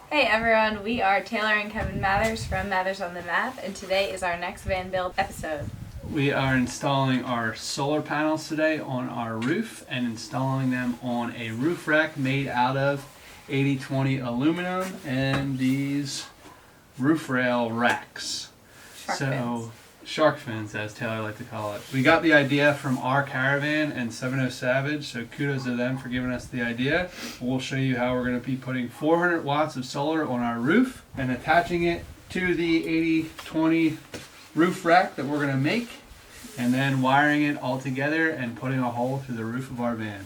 Hey everyone, we are Taylor and Kevin Mathers from Mathers on the Map, and today is our next van build episode. We are installing our solar panels today on our roof and installing them on a roof rack made out of 80/20 aluminum and these roof rail racks. Fins. Shark fins, as Taylor liked to call it. We got the idea from our caravan and 70 Savage, so kudos to them for giving us the idea. We'll show you how we're going to be putting 400 watts of solar on our roof and attaching it to the 80/20 roof rack that we're going to make, and then wiring it all together and putting a hole through the roof of our van.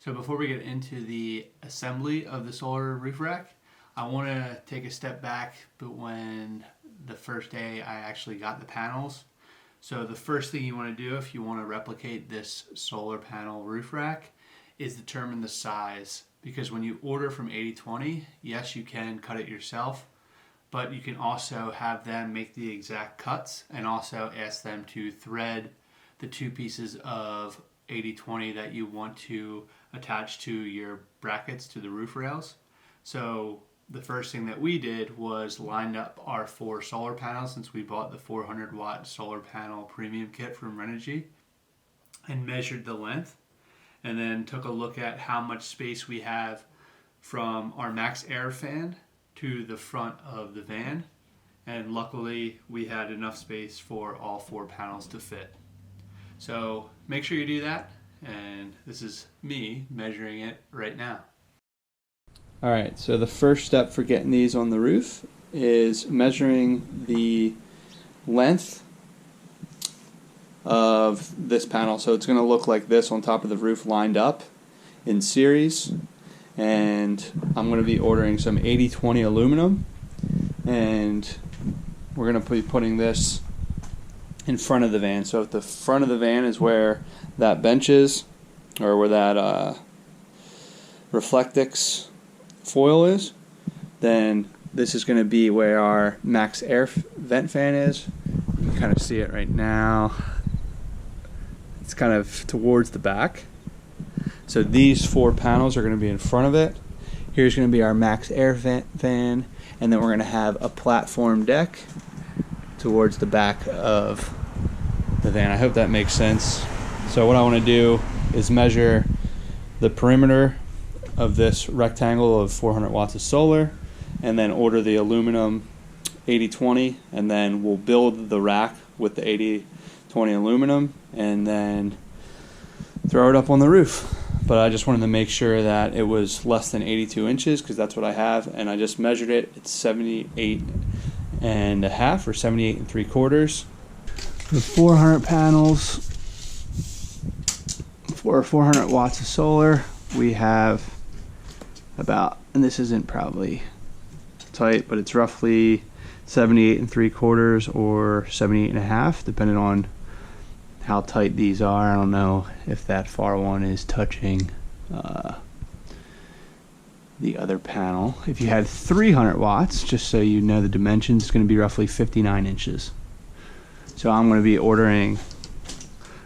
So before we get into the assembly of the solar roof rack, I want to take a step back but when the first day I actually got the panels. So the first thing you want to do if you want to replicate this solar panel roof rack is determine the size, because when you order from 80/20, yes, you can cut it yourself, but you can also have them make the exact cuts and also ask them to thread the two pieces of 80/20 that you want to attach to your brackets to the roof rails. So the first thing that we did was lined up our 4 solar panels, since we bought the 400 watt solar panel premium kit from Renogy, and measured the length, and then took a look at how much space we have from our max air fan to the front of the van, and luckily we had enough space for all 4 panels to fit. So make sure you do that, and this is me measuring it right now. Alright, so the first step for getting these on the roof is measuring the length of this panel. So it's going to look like this on top of the roof, lined up in series, and I'm going to be ordering some 80/20 aluminum, and we're going to be putting this in front of the van. So at the front of the van is where that bench is, or where that Reflectix foil is. Then this is going to be where our max air vent fan is. You can kind of see it right now. It's kind of towards the back. So these 4 panels are going to be in front of it. Here's going to be our max air vent fan, and then we're going to have a platform deck towards the back of the van. I hope that makes sense. So what I want to do is measure the perimeter of this rectangle of 400 watts of solar, and then order the aluminum 80/20, and then we'll build the rack with the 80/20 aluminum and then throw it up on the roof. But I just wanted to make sure that it was less than 82 inches, because that's what I have, and I just measured it. It's 78.5 or 78 3/4. The 400 panels for 400 watts of solar, we have about, and this isn't probably tight, but it's roughly 78 3/4 or 78.5, depending on how tight these are. I don't know if that far one is touching the other panel. If you had 300 watts, just so you know the dimensions, it's going to be roughly 59 inches. So I'm going to be ordering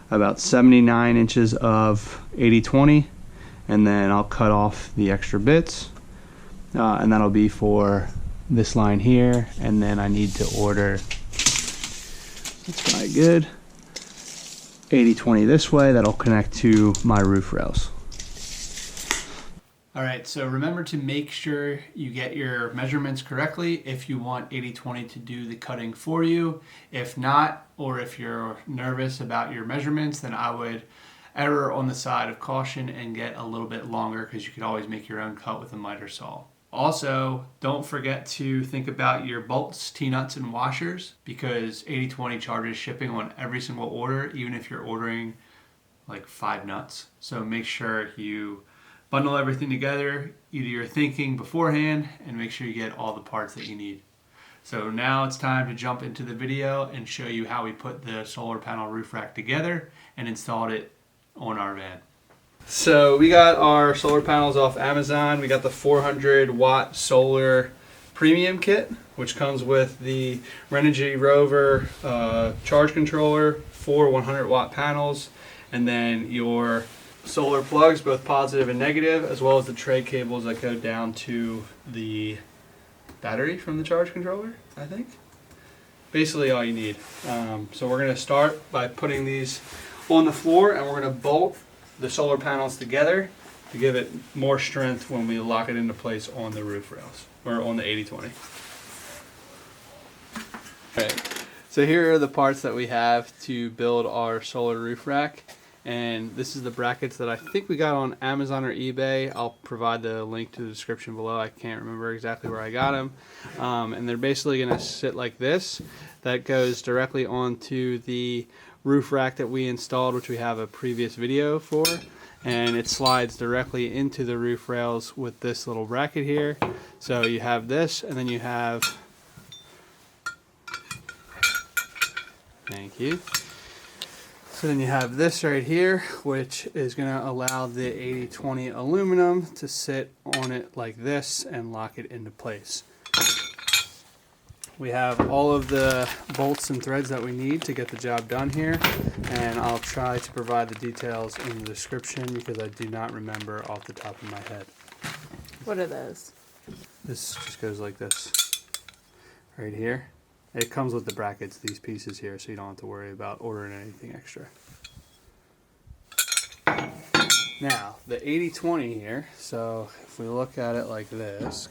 about 79 inches of 80/20, and then I'll cut off the extra bits, and that'll be for this line here. And then I need to order, that's probably good, 80/20 this way. That'll connect to my roof rails. Alright, so remember to make sure you get your measurements correctly if you want 80/20 to do the cutting for you. If not, or if you're nervous about your measurements, then I would err on the side of caution and get a little bit longer, because you could always make your own cut with a miter saw. Also, don't forget to think about your bolts, T-nuts, and washers, because 80/20 charges shipping on every single order, even if you're ordering like 5 nuts. So make sure you bundle everything together, you do your thinking beforehand, and make sure you get all the parts that you need. So now it's time to jump into the video and show you how we put the solar panel roof rack together and installed it on our van. So we got our solar panels off Amazon. We got the 400 watt solar premium kit, which comes with the Renogy Rover charge controller, 4 100 watt panels, and then your solar plugs, both positive and negative, as well as the tray cables that go down to the battery from the charge controller, I think. Basically all you need. So we're going to start by putting these on the floor, and we're going to bolt the solar panels together to give it more strength when we lock it into place on the roof rails, or on the 80/20. Alright, so here are the parts that we have to build our solar roof rack. And this is the brackets that I think we got on Amazon or eBay. I'll provide the link to the description below. I can't remember exactly where I got them. And they're basically going to sit like this. That goes directly onto the roof rack that we installed, which we have a previous video for. And it slides directly into the roof rails with this little bracket here. So you have this, and then you have... Thank you. So then you have this right here, which is going to allow the 80/20 aluminum to sit on it like this and lock it into place. We have all of the bolts and threads that we need to get the job done here, and I'll try to provide the details in the description because I do not remember off the top of my head. What are those? This just goes like this right here. It comes with the brackets, these pieces here, so you don't have to worry about ordering anything extra. Now, the 80/20 here, so if we look at it like this,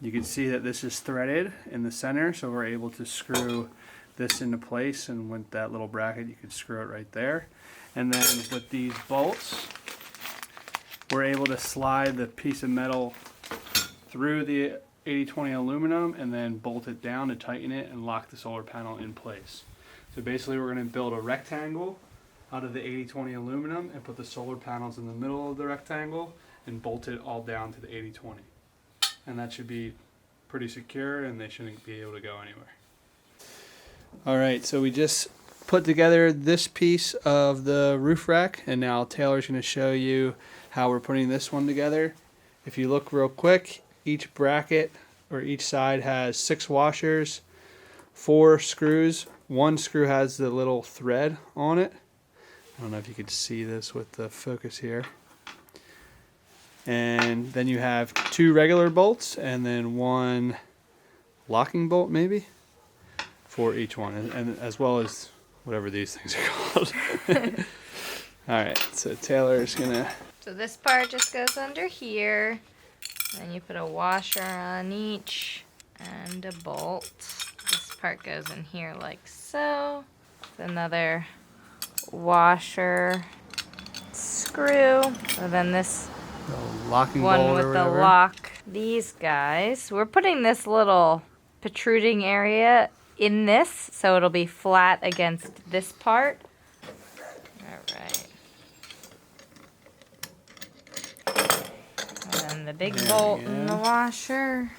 you can see that this is threaded in the center, so we're able to screw this into place, and with that little bracket, you can screw it right there. And then with these bolts, we're able to slide the piece of metal through the 80/20 aluminum and then bolt it down to tighten it and lock the solar panel in place. So basically we're going to build a rectangle out of the 80/20 aluminum and put the solar panels in the middle of the rectangle and bolt it all down to the 80/20. And that should be pretty secure, and they shouldn't be able to go anywhere. Alright, so we just put together this piece of the roof rack, and now Taylor's going to show you how we're putting this one together. If you look real quick, each bracket or each side has 6 washers, 4 screws. One screw has the little thread on it. I don't know if you could see this with the focus here. And then you have 2 regular bolts and then 1 locking bolt maybe for each one, and as well as whatever these things are called. Alright, so Taylor's gonna... So this part just goes under here. Then you put a washer on each and a bolt. This part goes in here like so. Another washer, screw. And then this the locking one bolt with or the whatever. lock. These guys, we're putting this little protruding area in this so it'll be flat against this part. Alright. And the big bolt in the washer.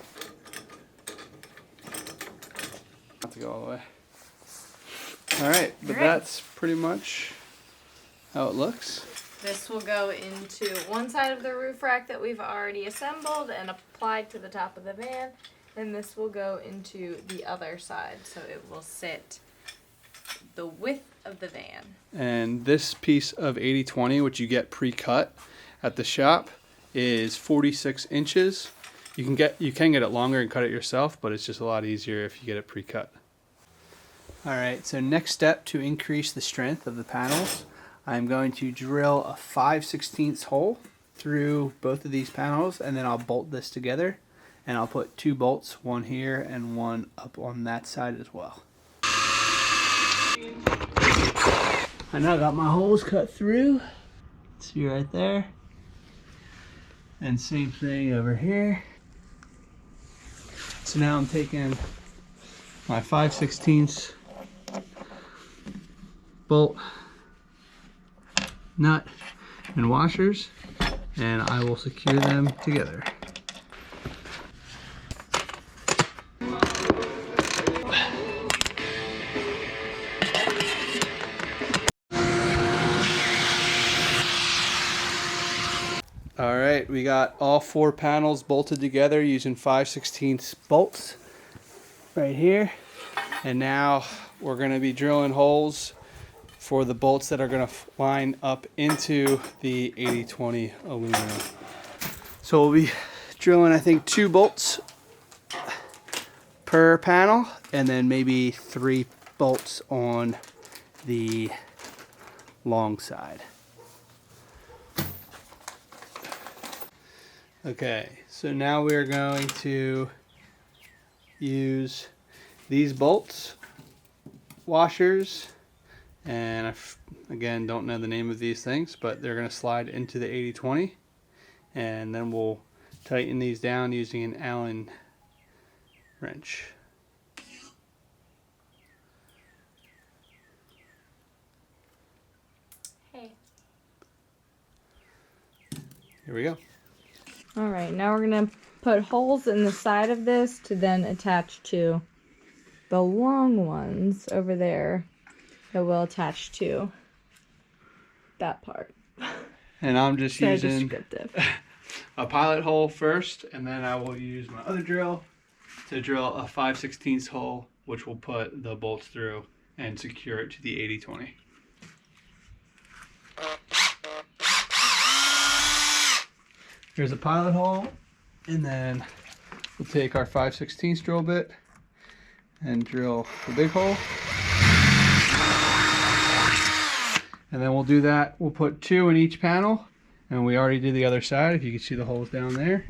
Have to go all the way. Alright, but Alright. that's pretty much how it looks. This will go into one side of the roof rack that we've already assembled and applied to the top of the van. And this will go into the other side, so it will sit the width of the van. And this piece of 80/20, which you get pre-cut at the shop, is 46 inches. You can get it longer and cut it yourself, but it's just a lot easier if you get it pre-cut. Alright, so next step to increase the strength of the panels, I'm going to drill a 5/16 hole through both of these panels, and then I'll bolt this together, and I'll put 2 bolts, one here and one up on that side as well. I now got my holes cut through. See right there. And same thing over here. So now I'm taking my 5/16 bolt, nut, and washers, and I will secure them together. All right, we got all 4 panels bolted together using 5/16 bolts right here. And now we're going to be drilling holes for the bolts that are going to line up into the 80/20 aluminum. So we'll be drilling, I think, 2 bolts per panel, and then maybe 3 bolts on the long side. Okay, so now we're going to use these bolts, washers, and I again don't know the name of these things, but they're going to slide into the 80/20, and then we'll tighten these down using an Allen wrench. Hey. Here we go. All right, now we're gonna put holes in the side of this to then attach to the long ones over there that will attach to that part. And I'm just So using descriptive. a pilot hole first, and then I will use my other drill to drill a 5/16 hole, which will put the bolts through and secure it to the 80/20. Here's a pilot hole, and then we'll take our 5/16 drill bit and drill the big hole. And then we'll do that. We'll put 2 in each panel, and we already did the other side, if you can see the holes down there.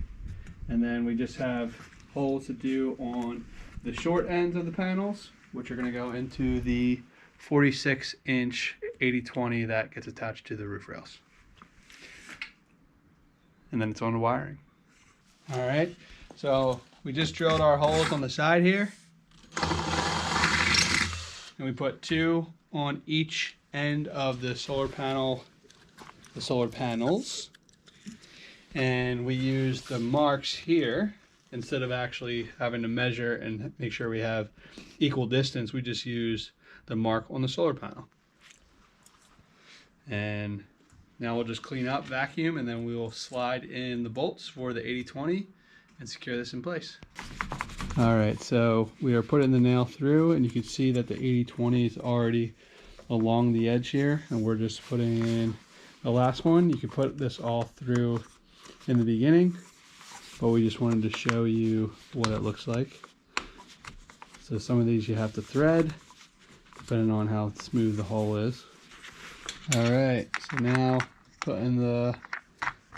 And then we just have holes to do on the short ends of the panels, which are going to go into the 46-inch 80/20 that gets attached to the roof rails. And then it's on the wiring. All right, so we just drilled our holes on the side here, and we put 2 on each end of the solar panels, and we use the marks here. Instead of actually having to measure and make sure we have equal distance, we just use the mark on the solar panel. And now we'll just clean up, vacuum, and then we will slide in the bolts for the 80/20 and secure this in place. All right, so we are putting the nail through, and you can see that the 80/20 is already along the edge here, and we're just putting in the last one. You can put this all through in the beginning, but we just wanted to show you what it looks like. So some of these you have to thread, depending on how smooth the hole is. All right, so now putting the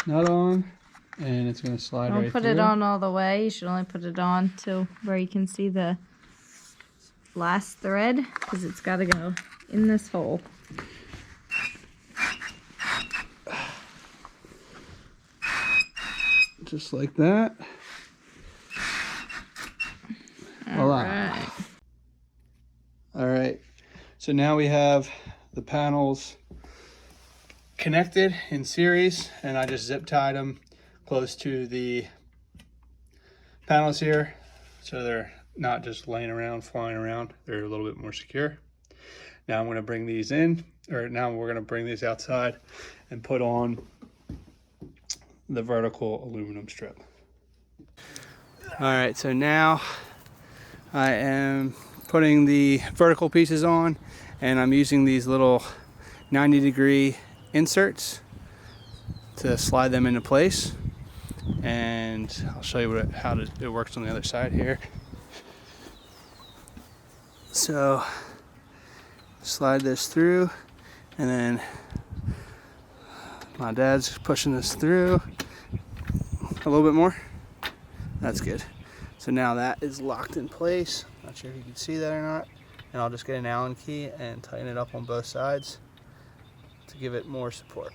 nut on, and it's going to slide right through. Don't put it on all the way. You should only put it on to where you can see the last thread, because it's got to go in this hole. Just like that. Voila. Right. All right, so now we have the panels connected in series, and I just zip tied them close to the panels here, so they're not just laying around, flying around. They're a little bit more secure. Now I'm going to bring these in, or now we're going to bring these outside and put on the vertical aluminum strip. All right, so now I am putting the vertical pieces on, and I'm using these little 90-degree inserts to slide them into place, and I'll show you how it works on the other side here. So slide this through, and then my dad's pushing this through a little bit more. That's good. So now that is locked in place. Not sure if you can see that or not. And I'll just get an Allen key and tighten it up on both sides to give it more support.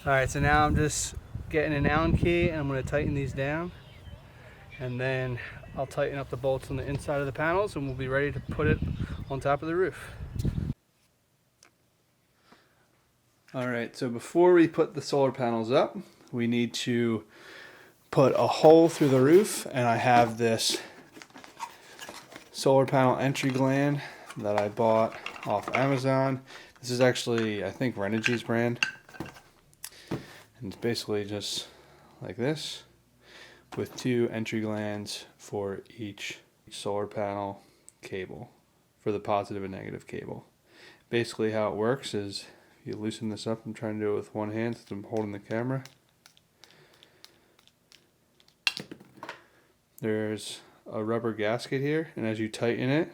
All right, so now I'm just getting an Allen key, and I'm going to tighten these down, and then I'll tighten up the bolts on the inside of the panels, and we'll be ready to put it on top of the roof. Alright, so before we put the solar panels up, we need to put a hole through the roof, and I have this solar panel entry gland that I bought off Amazon. This is actually, I think, Renogy's brand. And it's basically just like this, with 2 entry glands for each solar panel cable, for the positive and negative cable. Basically how it works is, you loosen this up. I'm trying to do it with one hand since I'm holding the camera. There's a rubber gasket here, and as you tighten it,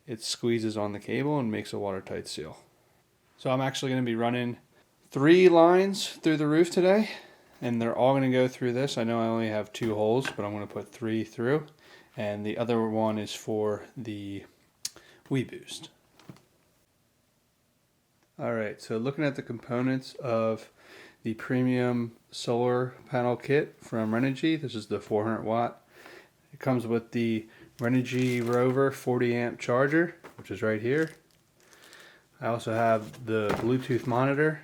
it squeezes on the cable and makes a watertight seal. So I'm actually going to be running 3 lines through the roof today, and they're all going to go through this. I know I only have 2 holes, but I'm going to put 3 through, and the other one is for the WeBoost. Alright, so looking at the components of the premium solar panel kit from Renogy, this is the 400 watt. It comes with the Renogy Rover 40 amp charger, which is right here. I also have the Bluetooth monitor.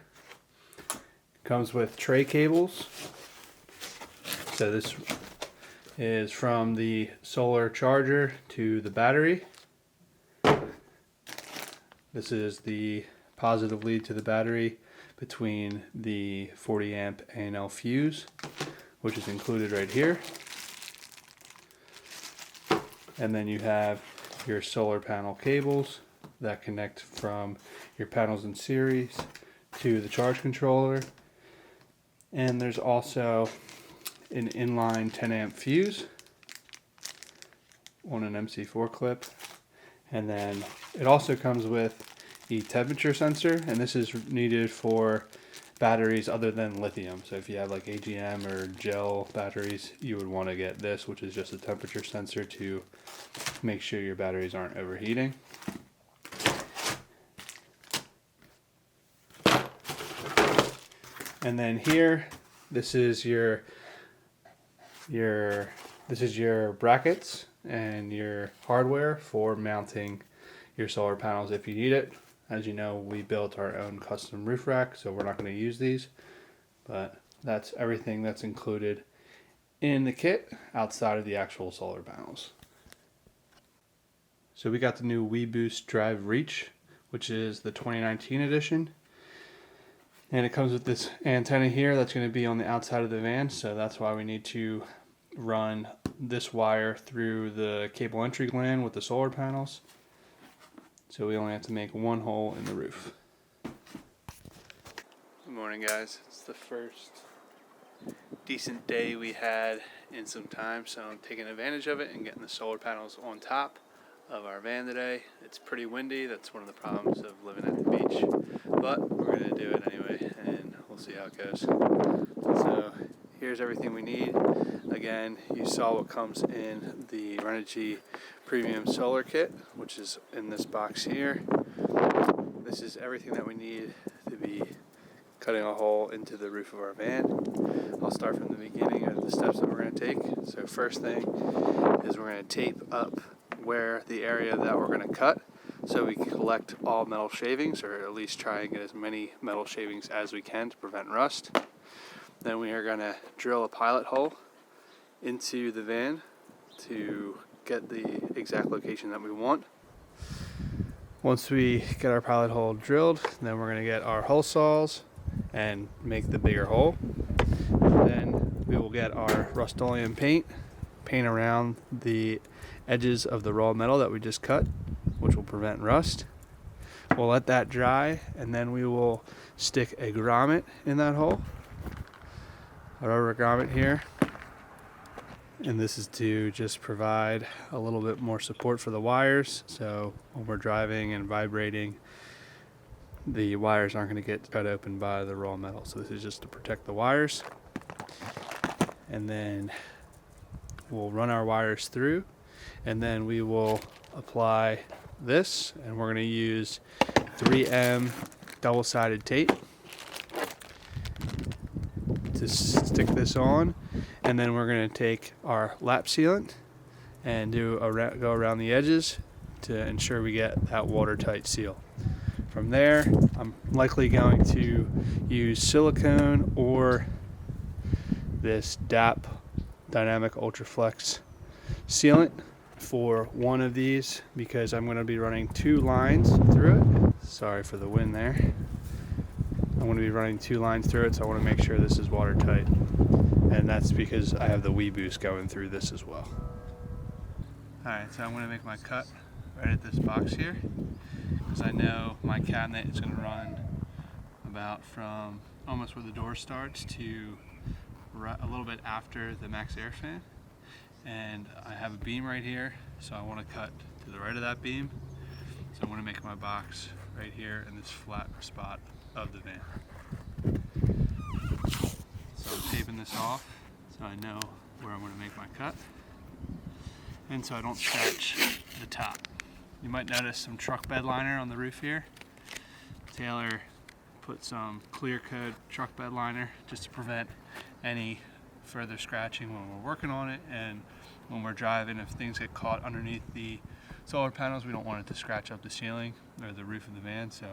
It comes with tray cables. So this is from the solar charger to the battery. This is the positive lead to the battery between the 40 amp A&L fuse, which is included right here. And then you have your solar panel cables that connect from your panels in series to the charge controller. And there's also an inline 10 amp fuse on an MC4 clip. And then it also comes with the temperature sensor, and this is needed for batteries other than lithium. So if you have like AGM or gel batteries, you would want to get this, which is just a temperature sensor to make sure your batteries aren't overheating. And then here, this is your brackets and your hardware for mounting your solar panels if you need it. As you know, we built our own custom roof rack, so we're not going to use these, but that's everything that's included in the kit outside of the actual solar panels. So we got the new WeBoost Drive Reach, which is the 2019 edition, and it comes with this antenna here that's going to be on the outside of the van, so that's why we need to run this wire through the cable entry gland with the solar panels. So we only have to make 1 hole in the roof. Good morning, guys. It's the first decent day we had in some time, so I'm taking advantage of it and getting the solar panels on top of our van today. It's pretty windy. That's one of the problems of living at the beach, but we're going to do it anyway, and we'll see how it goes. So here's everything we need. Again, you saw what comes in the Renogy Premium Solar Kit, which is in this box here. This is everything that we need to be cutting a hole into the roof of our van. I'll start from the beginning of the steps that we're going to take. So first thing is we're going to tape up where the area that we're going to cut, so we can collect all metal shavings, or at least try and get as many metal shavings as we can to prevent rust. Then we are going to drill a pilot hole into the van to get the exact location that we want. Once we get our pilot hole drilled, then we're going to get our hole saws and make the bigger hole. Then we will get our Rust-Oleum paint around the edges of the raw metal that we just cut, which will prevent rust. We'll let that dry, and then we will stick a grommet in that hole, a rubber grommet here. And this is to just provide a little bit more support for the wires, so when we're driving and vibrating, the wires aren't going to get cut open by the raw metal. So this is just to protect the wires. And then we'll run our wires through, and then we will apply this, and we're going to use 3M double-sided tape to stick this on. And then we're going to take our lap sealant and go around the edges to ensure we get that watertight seal. From there, I'm likely going to use silicone or this DAP Dynamic Ultraflex sealant for one of these because I'm going to be running 2 lines through it. Sorry for the wind there. I'm going to be running 2 lines through it, so I want to make sure this is watertight. And that's because I have the WeBoost going through this as well. Alright, so I'm going to make my cut right at this box here, because I know my cabinet is going to run about from almost where the door starts to a little bit after the max air fan. And I have a beam right here, so I want to cut to the right of that beam. So I want to make my box right here in this flat spot of the van. So I'm taping this off so I know where I'm going to make my cut, and so I don't scratch the top. You might notice some truck bed liner on the roof here. Taylor put some clear coat truck bed liner just to prevent any further scratching when we're working on it, and when we're driving, if things get caught underneath the solar panels, we don't want it to scratch up the ceiling or the roof of the van. So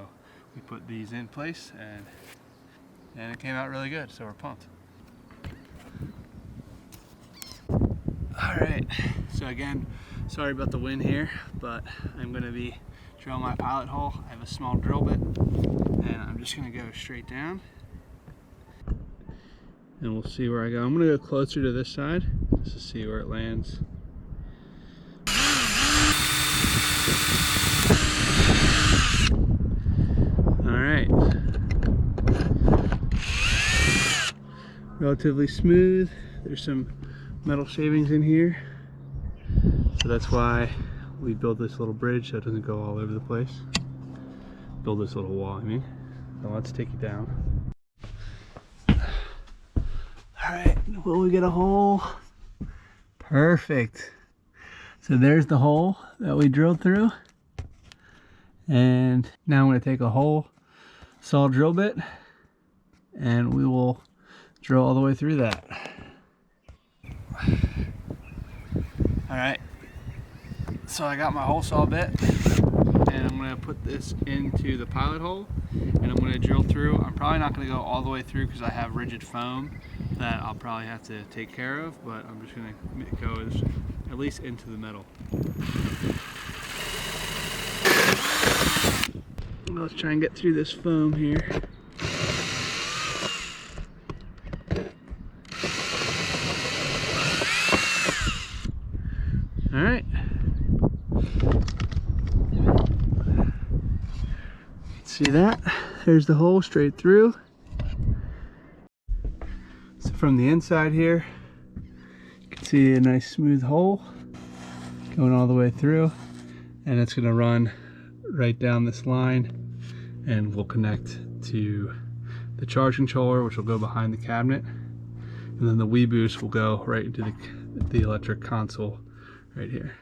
we put these in place, and it came out really good, so we're pumped. Alright, so again, sorry about the wind here, but I'm going to be drilling my pilot hole. I have a small drill bit, and I'm just going to go straight down, and we'll see where I go. I'm going to go closer to this side just to see where it lands. Alright, relatively smooth. There's some metal shavings in here, so that's why we built this little bridge so it doesn't go all over the place. Build this little wall, I mean. So let's take it down. Alright, will we get a hole? Perfect. So there's the hole that we drilled through. And now I'm going to take a hole saw drill bit and we will drill all the way through that. Alright, so I got my hole saw bit, and I'm going to put this into the pilot hole, and I'm going to drill through. I'm probably not going to go all the way through because I have rigid foam that I'll probably have to take care of, but I'm just going to go at least into the metal. Let's try and get through this foam here. Alright. See that? There's the hole straight through. So from the inside here, you can see a nice smooth hole going all the way through, and it's going to run right down this line, and we'll connect to the charge controller, which will go behind the cabinet, and then the WeBoost will go right into the electric console right here.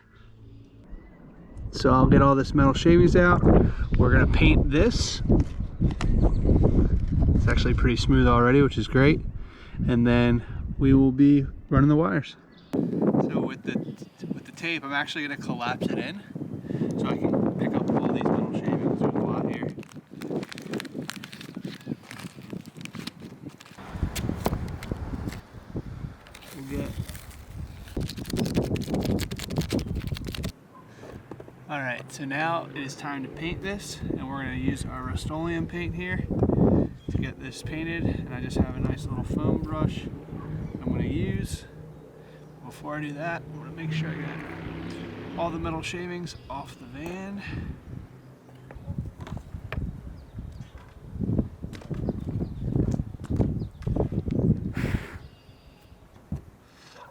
So I'll get all this metal shavings out. We're gonna paint this. It's actually pretty smooth already, which is great. And then we will be running the wires. So with the tape, I'm actually gonna collapse it in so I can pick up all these metal shavings. There's a lot here. Alright, so now it is time to paint this, and we're going to use our Rust-Oleum paint here to get this painted. And I just have a nice little foam brush I'm going to use. Before I do that, I'm going to make sure I get all the metal shavings off the van.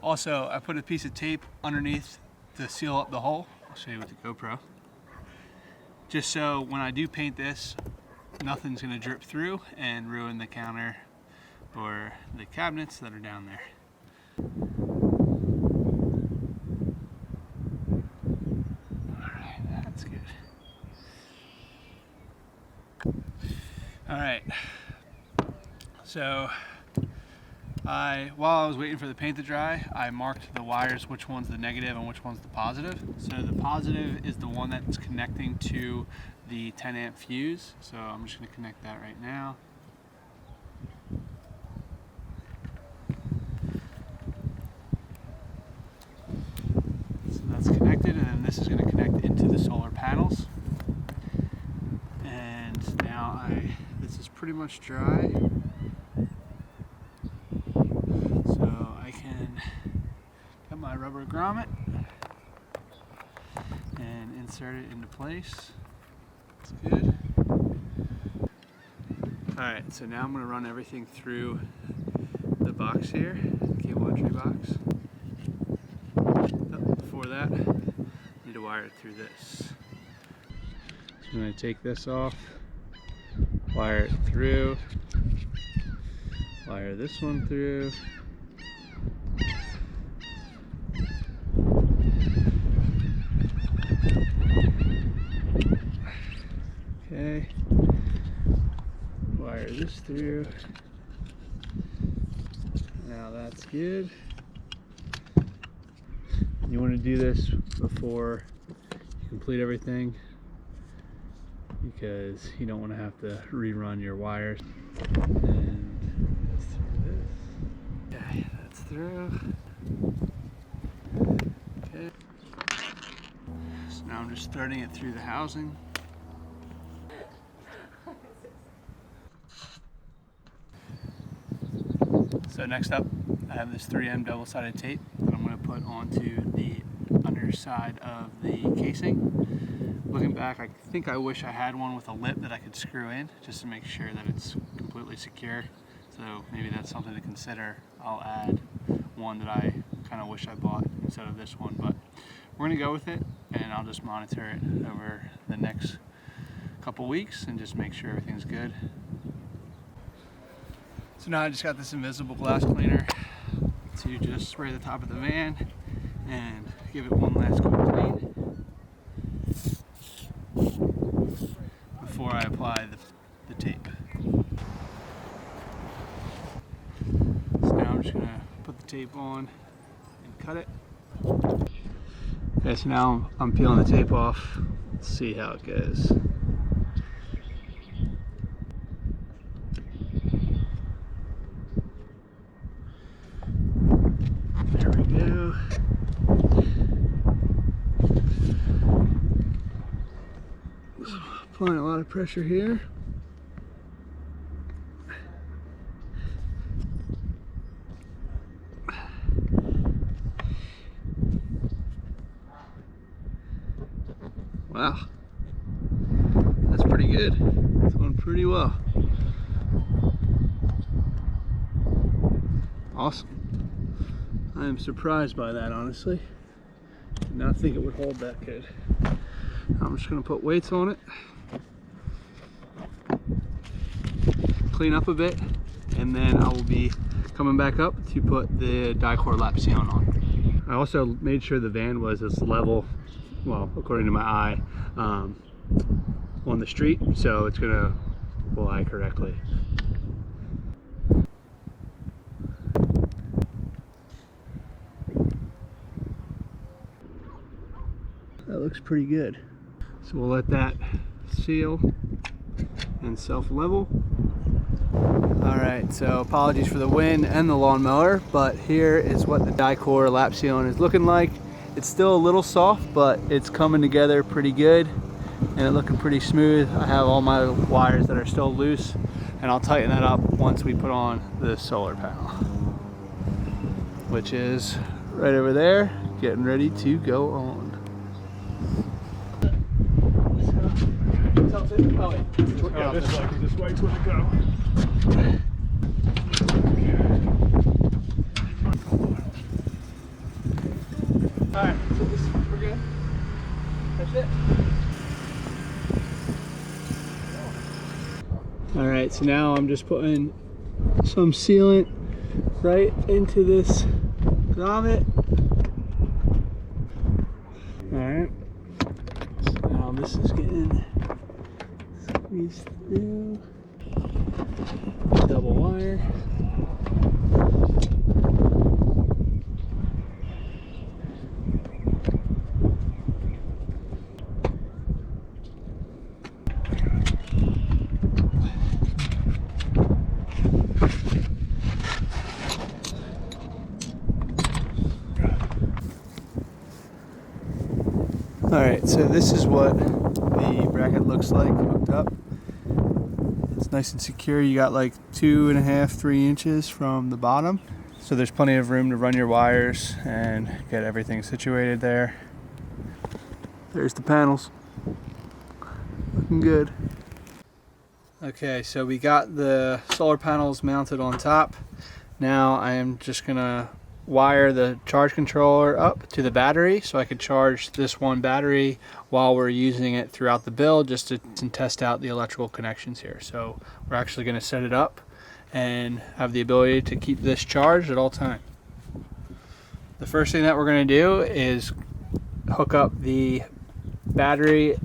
Also, I put a piece of tape underneath to seal up the hole. I'll show you with the GoPro. Just so when I do paint this, nothing's going to drip through and ruin the counter or the cabinets that are down there. Alright, that's good. Alright, so while I was waiting for the paint to dry, I marked the wires, which one's the negative and which one's the positive. So the positive is the one that's connecting to the 10 amp fuse. So I'm just going to connect that right now. So that's connected, and then this is going to connect into the solar panels. And now this is pretty much dry. So I can get my rubber grommet and insert it into place. That's good. Alright, so now I'm going to run everything through the box here, the cable entry box. But before that, I need to wire it through this. So I'm going to take this off, wire it through, wire this one through. Okay, wire this through. Now that's good. You want to do this before you complete everything, because you don't want to have to rerun your wires. And that's through this. Okay, that's through. Okay. So now I'm just threading it through the housing. So next up, I have this 3M double-sided tape that I'm going to put onto the underside of the casing. Looking back, I think I wish I had one with a lip that I could screw in, just to make sure that it's completely secure. So maybe that's something to consider. I'll add one that I kind of wish I bought instead of this one, but we're going to go with it, and I'll just monitor it over the next couple weeks and just make sure everything's good. So now I just got this invisible glass cleaner to just spray the top of the van and give it one last quick clean before I apply the tape. So now I'm just going to put the tape on and cut it. Okay, so now I'm peeling the tape off. Let's see how it goes. Applying a lot of pressure here. Wow, that's pretty good. It's going pretty well. Awesome. I am surprised by that, honestly. Did not think it would hold that good. I'm just going to put weights on it, clean up a bit, and then I will be coming back up to put the die-core lap sealant on. I also made sure the van was as level, well, according to my eye, on the street, so it's going to lie correctly. That looks pretty good. So we'll let that seal and self-level. Alright, so apologies for the wind and the lawnmower, but here is what the die-core lap sealant is looking like. It's still a little soft, but it's coming together pretty good and it's looking pretty smooth. I have all my wires that are still loose, and I'll tighten that up once we put on the solar panel, which is right over there, getting ready to go on. Oh, wait. Yeah, this way, because this way's where to go. Alright, so we're good. That's it. Alright, so now I'm just putting some sealant right into this grommet. Alright, so now this is getting squeezed through. Double wire. Alright, so this is what the bracket looks like hooked up. It's nice and secure. You got like 2.5, 3 inches from the bottom. So there's plenty of room to run your wires and get everything situated there. There's the panels. Looking good. Okay, so we got the solar panels mounted on top. Now I am just gonna wire the charge controller up to the battery so I can charge this one battery while we're using it throughout the build, just to test out the electrical connections here. So we're actually going to set it up and have the ability to keep this charged at all times. The first thing that we're going to do is hook up the battery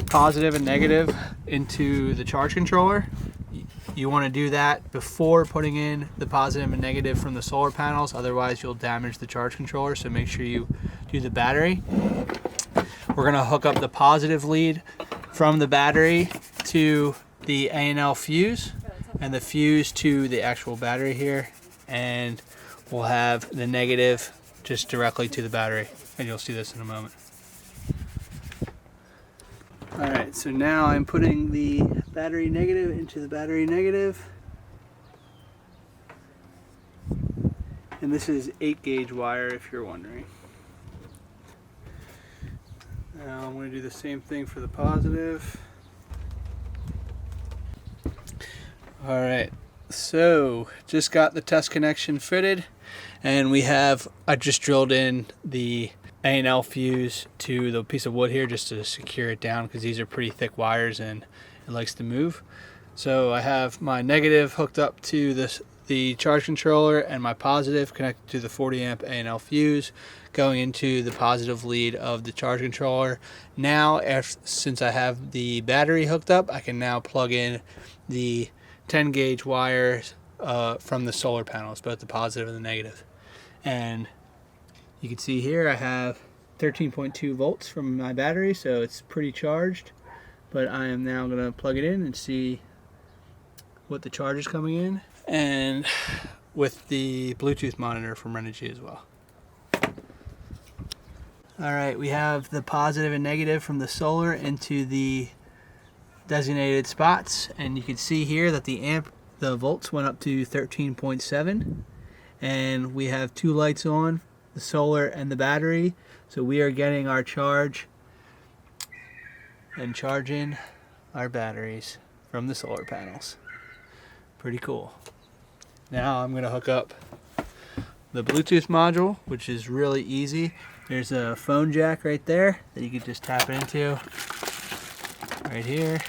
positive and negative into the charge controller. You want to do that before putting in the positive and negative from the solar panels, otherwise you'll damage the charge controller, so make sure you do the battery. We're going to hook up the positive lead from the battery to the A&L fuse, and the fuse to the actual battery here, and we'll have the negative just directly to the battery, and you'll see this in a moment. Alright, so now I'm putting the battery negative into the battery negative. And this is 8-gauge wire if you're wondering. Now I'm going to do the same thing for the positive. Alright, so just got the test connection fitted, and I just drilled in the A&L fuse to the piece of wood here just to secure it down, because these are pretty thick wires and it likes to move. So I have my negative hooked up to the charge controller, and my positive connected to the 40 amp A&L fuse going into the positive lead of the charge controller. Now, since I have the battery hooked up, I can now plug in the 10-gauge wires from the solar panels, both the positive and the negative. And you can see here I have 13.2 volts from my battery, so it's pretty charged. But I am now going to plug it in and see what the charge is coming in, and with the Bluetooth monitor from Renogy as well. Alright, we have the positive and negative from the solar into the designated spots, and you can see here that the volts went up to 13.7, and we have 2 lights on, the solar and the battery, so we are getting our charge and charging our batteries from the solar panels. Pretty cool. Now I'm going to hook up the Bluetooth module, which is really easy. There's a phone jack right there that you can just tap into right here.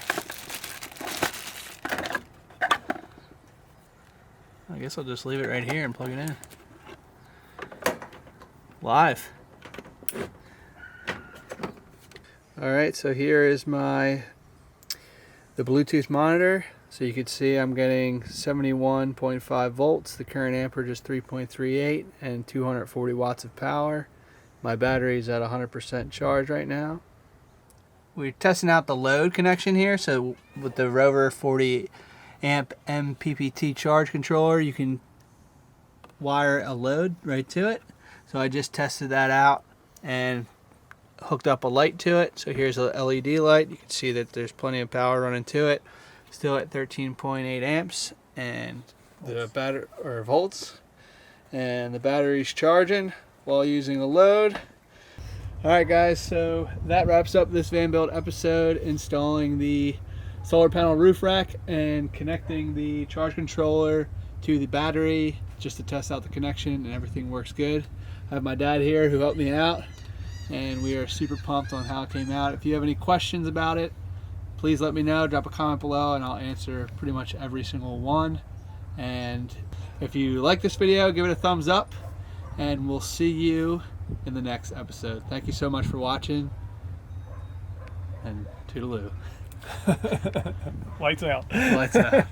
I guess I'll just leave it right here and plug it in. Live. Alright, so here is the Bluetooth monitor. So you can see I'm getting 71.5 volts. The current amperage is 3.38 and 240 watts of power. My battery is at 100% charge right now. We're testing out the load connection here. So with the Rover 40 amp MPPT charge controller, you can wire a load right to it. So I just tested that out and hooked up a light to it. So here's a LED light. You can see that there's plenty of power running to it. Still at 13.8 amps and the volts, and the battery's charging while using a load. Alright guys, so that wraps up this van build episode, installing the solar panel roof rack and connecting the charge controller to the battery just to test out the connection, and everything works good. I have my dad here who helped me out, and we are super pumped on how it came out. If you have any questions about it, please let me know. Drop a comment below and I'll answer pretty much every single one. And if you like this video, give it a thumbs up, and we'll see you in the next episode. Thank you so much for watching, and toodaloo. Lights out. Lights out.